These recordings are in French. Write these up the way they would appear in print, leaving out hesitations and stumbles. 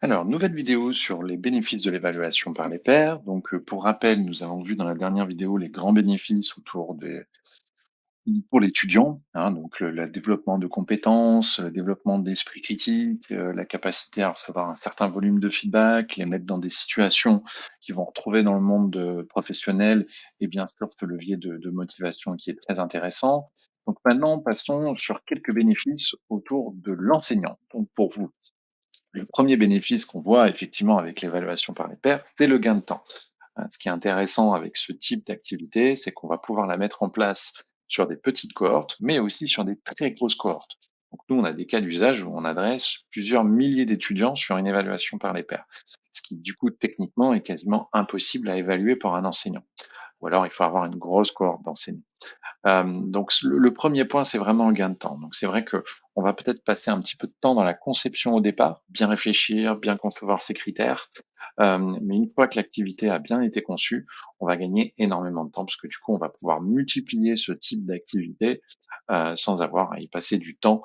Alors, nouvelle vidéo sur les bénéfices de l'évaluation par les pairs. Donc, pour rappel, nous avons vu dans la dernière vidéo les grands bénéfices autour pour l'étudiant, hein, donc le développement de compétences, le développement d'esprit critique, la capacité à recevoir un certain volume de feedback, les mettre dans des situations qu'ils vont retrouver dans le monde professionnel et bien sûr ce levier de motivation qui est très intéressant. Donc maintenant, passons sur quelques bénéfices autour de l'enseignant. Donc pour vous, le premier bénéfice qu'on voit effectivement avec l'évaluation par les pairs, c'est le gain de temps. Ce qui est intéressant avec ce type d'activité, c'est qu'on va pouvoir la mettre en place sur des petites cohortes, mais aussi sur des très grosses cohortes. Donc nous, on a des cas d'usage où on adresse plusieurs milliers d'étudiants sur une évaluation par les pairs, ce qui du coup techniquement est quasiment impossible à évaluer pour un enseignant. Ou alors il faut avoir une grosse cohorte d'enseignants. Donc le 1er point, c'est vraiment le gain de temps. Donc c'est vrai que on va peut-être passer un petit peu de temps dans la conception au départ, bien réfléchir, bien concevoir ses critères. Mais une fois que l'activité a bien été conçue, on va gagner énormément de temps parce que du coup, on va pouvoir multiplier ce type d'activité, sans avoir à y passer du temps,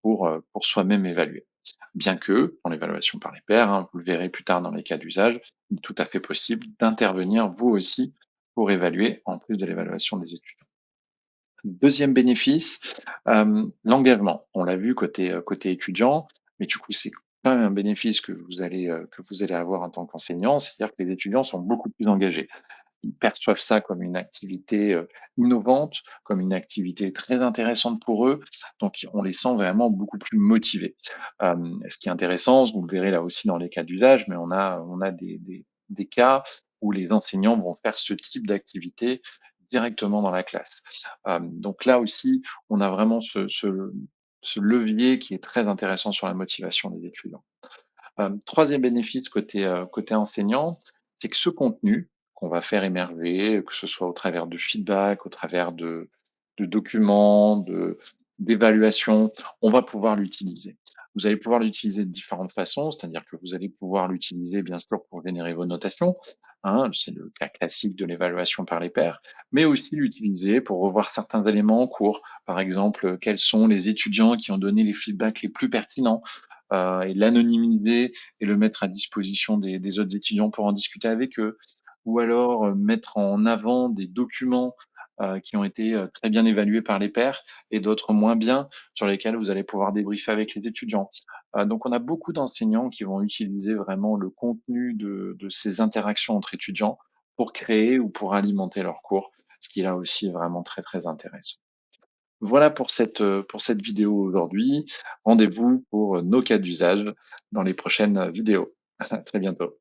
pour soi-même évaluer. Bien que, dans l'évaluation par les pairs, hein, vous le verrez plus tard dans les cas d'usage, il est tout à fait possible d'intervenir vous aussi pour évaluer en plus de l'évaluation des étudiants. Deuxième bénéfice, l'engagement. On l'a vu côté étudiant, mais du coup, c'est quand même un bénéfice que vous allez avoir en tant qu'enseignant, c'est-à-dire que les étudiants sont beaucoup plus engagés. Ils perçoivent ça comme une activité, innovante, comme une activité très intéressante pour eux, donc on les sent vraiment beaucoup plus motivés. Ce qui est intéressant, vous le verrez là aussi dans les cas d'usage, mais on a des cas où les enseignants vont faire ce type d'activité directement dans la classe. Donc là aussi, on a vraiment ce levier qui est très intéressant sur la motivation des étudiants. 3e bénéfice côté enseignant, c'est que ce contenu qu'on va faire émerger, que ce soit au travers de feedback, au travers de documents, d'évaluations, on va pouvoir l'utiliser. Vous allez pouvoir l'utiliser de différentes façons, c'est-à-dire que vous allez pouvoir l'utiliser bien sûr pour générer vos notations, hein, c'est le cas classique de l'évaluation par les pairs, mais aussi l'utiliser pour revoir certains éléments en cours. Par exemple, quels sont les étudiants qui ont donné les feedbacks les plus pertinents, et l'anonymiser et le mettre à disposition des autres étudiants pour en discuter avec eux. Ou alors mettre en avant des documents qui ont été très bien évalués par les pairs et d'autres moins bien, sur lesquels vous allez pouvoir débriefer avec les étudiants. Donc on a beaucoup d'enseignants qui vont utiliser vraiment le contenu de ces interactions entre étudiants pour créer ou pour alimenter leurs cours, ce qui est là aussi vraiment très très intéressant. Voilà pour cette vidéo aujourd'hui. Rendez-vous pour nos cas d'usage dans les prochaines vidéos. À très bientôt.